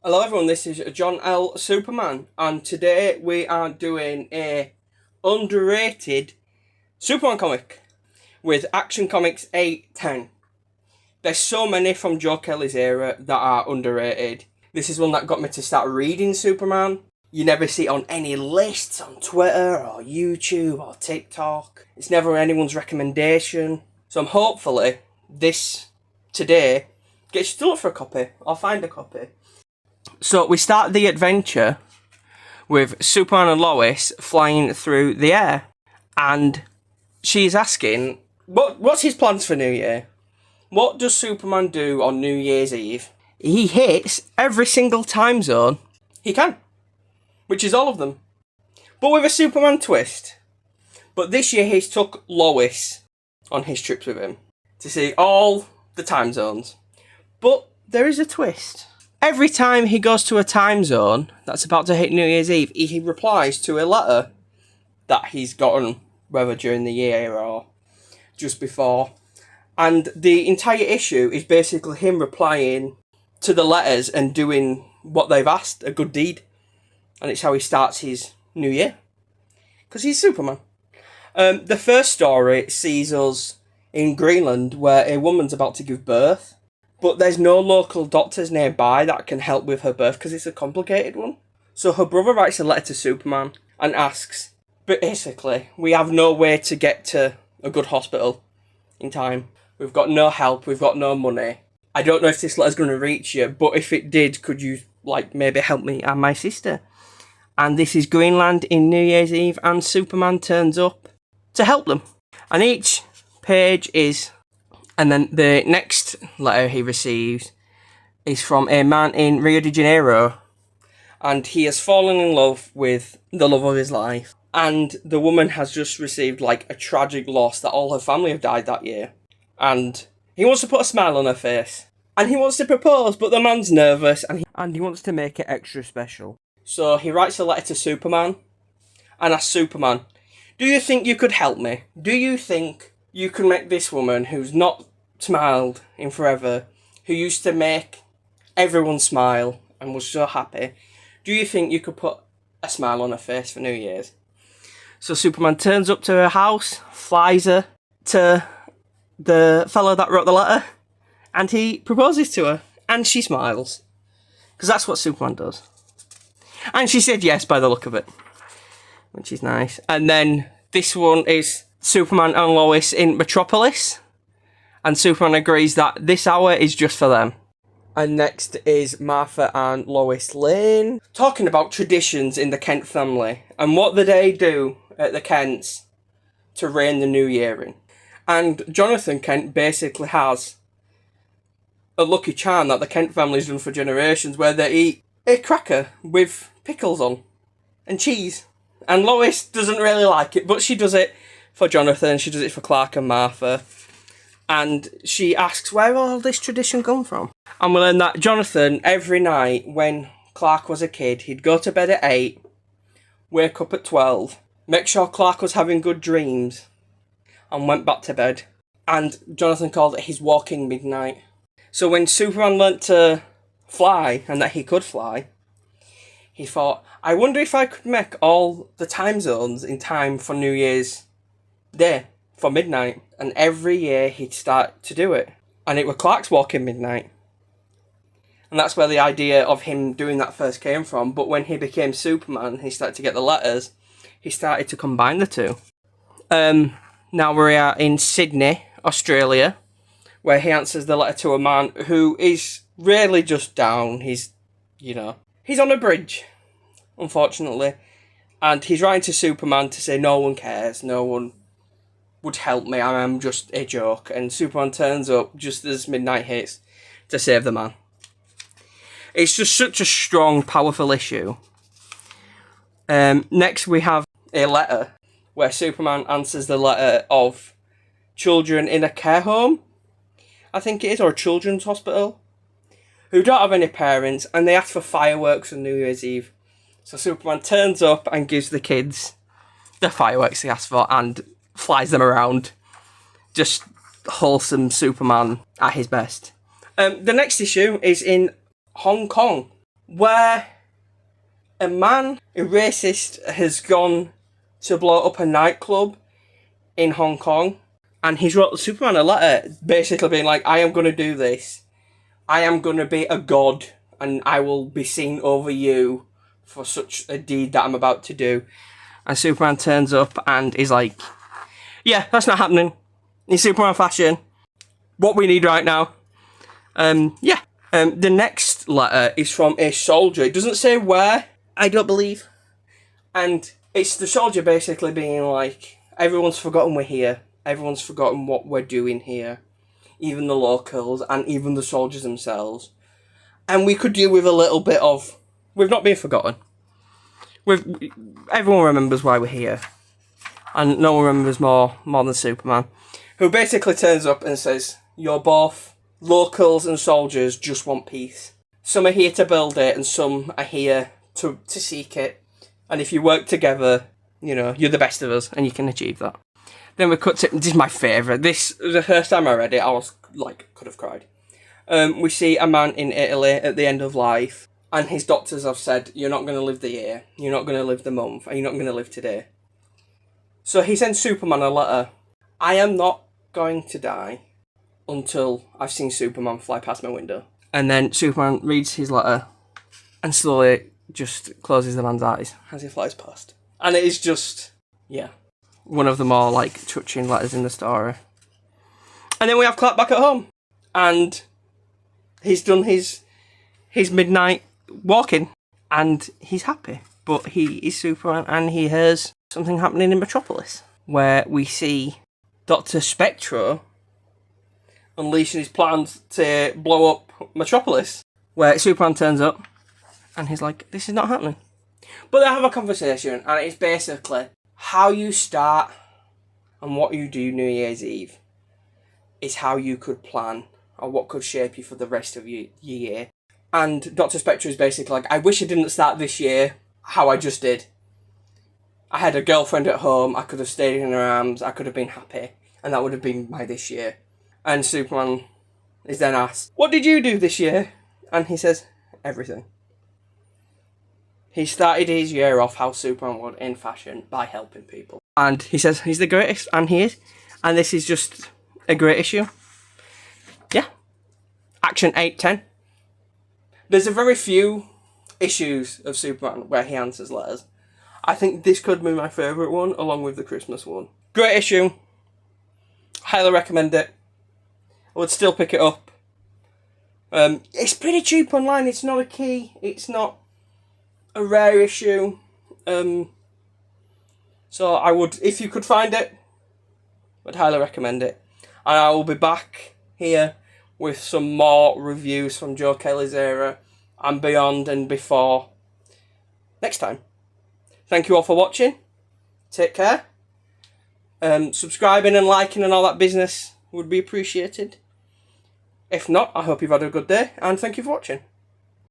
Hello everyone, this is JOHN-ELSuperman, and today we are doing a underrated Superman comic with Action Comics 810. There's so many from Joe Kelly's era that are underrated. This is one that got me to start reading Superman. You never see it on any lists on Twitter or YouTube or TikTok. It's never anyone's recommendation. So hopefully this today gets you to look for a copy or find a copy. So we start the adventure with Superman and Lois flying through the air, and she's asking, what's his plans for New Year? What does Superman do on New Year's Eve? He hits every single time zone he can, which is all of them, but with a Superman twist. But this year he's took Lois on his trips with him to see all the time zones. But there is a twist. Every time he goes to a time zone that's about to hit New Year's Eve, he replies to a letter that he's gotten, whether during the year or just before. And the entire issue is basically him replying to the letters and doing what they've asked, a good deed. And it's how he starts his new year. Because he's Superman. The first story sees us in Greenland where a woman's about to give birth. But there's no local doctors nearby that can help with her birth because it's a complicated one. So her brother writes a letter to Superman and asks, basically, we have no way to get to a good hospital in time. We've got no help, we've got no money. I don't know if this letter's going to reach you, but if it did, could you maybe help me and my sister? And this is Greenland in New Year's Eve, and Superman turns up to help them. And each page is... And then the next letter he receives is from a man in Rio de Janeiro. And he has fallen in love with the love of his life. And the woman has just received a tragic loss that all her family have died that year. And he wants to put a smile on her face. And he wants to propose, but the man's nervous and he wants to make it extra special. So he writes a letter to Superman and asks Superman, do you think you could help me? Do you think you can make this woman who's not smiled in forever, who used to make everyone smile and was so happy, do you think you could put a smile on her face for New Year's? So Superman turns up to her house, flies her to the fellow that wrote the letter, and he proposes to her, and she smiles. Because that's what Superman does. And she said yes by the look of it, which is nice. And then this one is Superman and Lois in Metropolis. And Superman agrees that this hour is just for them. And next is Martha and Lois Lane, talking about traditions in the Kent family and what they do at the Kents to reign the new year in. And Jonathan Kent basically has a lucky charm that the Kent family's done for generations, where they eat a cracker with pickles on and cheese. And Lois doesn't really like it, but she does it for Jonathan, she does it for Clark and Martha. And she asks where all this tradition come from. And we learn that Jonathan, every night when Clark was a kid, he'd go to bed at 8, wake up at 12, make sure Clark was having good dreams, and went back to bed. And Jonathan called it his walking midnight. So when Superman learnt to fly, and that he could fly, he thought, I wonder if I could make all the time zones in time for New Year's Day. For midnight, and every year he'd start to do it, and it was Clark's walking midnight, and that's where the idea of him doing that first came from. But when he became Superman, he started to get the letters, he started to combine the two. Now we are in Sydney, Australia, where he answers the letter to a man who is really just down. He's on a bridge, unfortunately, and he's writing to Superman to say no one cares, no one would help me, I'm just a joke. And Superman turns up just as midnight hits to save the man. It's just such a strong, powerful issue. Next we have a letter where Superman answers the letter of children in a care home, I think it is, or a children's hospital, who don't have any parents, and they ask for fireworks on New Year's Eve. So Superman turns up and gives the kids the fireworks they asked for and flies them around. Just wholesome Superman at his best. The next issue is in Hong Kong, where a racist, has gone to blow up a nightclub in Hong Kong, and he's wrote Superman a letter basically being like, I am going to do this. I am going to be a god, and I will be seen over you for such a deed that I'm about to do. And Superman turns up and is like, yeah, that's not happening. In Superman fashion. What we need right now. The next letter is from a soldier. It doesn't say where, I don't believe. And it's the soldier basically being like, everyone's forgotten we're here. Everyone's forgotten what we're doing here. Even the locals and even the soldiers themselves. And we could do with a little bit of, we've not been forgotten. Everyone remembers why we're here. And no one remembers more than Superman. Who basically turns up and says, you're both locals and soldiers, just want peace. Some are here to build it and some are here to seek it. And if you work together, you know, you're the best of us and you can achieve that. Then we cut to, this is my favourite. This was the first time I read it, I was like, could have cried. We see a man in Italy at the end of life, and his doctors have said, you're not going to live the year, you're not going to live the month, and you're not going to live today. So he sends Superman a letter. I am not going to die until I've seen Superman fly past my window. And then Superman reads his letter and slowly just closes the man's eyes as he flies past. And it is just, yeah, one of the more like touching letters in the story. And then we have Clark back at home, and he's done his midnight walking, and he's happy. But he is Superman, and he hears something happening in Metropolis, where we see Dr. Spectro unleashing his plans to blow up Metropolis, where Superman turns up, and he's like, this is not happening. But they have a conversation, and it's basically how you start and what you do New Year's Eve is how you could plan, or what could shape you for the rest of your year. And Dr. Spectre is basically like, I wish I didn't start this year how I just did. I had a girlfriend at home, I could have stayed in her arms, I could have been happy, and that would have been my this year. And Superman is then asked, what did you do this year? And he says, everything. He started his year off how Superman would in fashion, by helping people. And he says he's the greatest, and he is. And this is just a great issue. Yeah. Action 8-10. There's a very few issues of Superman where he answers letters. I think this could be my favourite one, along with the Christmas one. Great issue. Highly recommend it. I would still pick it up. It's pretty cheap online. It's not a key. It's not a rare issue. So I would, if you could find it, I'd highly recommend it. And I will be back here with some more reviews from Joe Kelly's era and beyond and before next time. Thank you all for watching. Take care. Subscribing and liking and all that business would be appreciated. If not, I hope you've had a good day, and thank you for watching.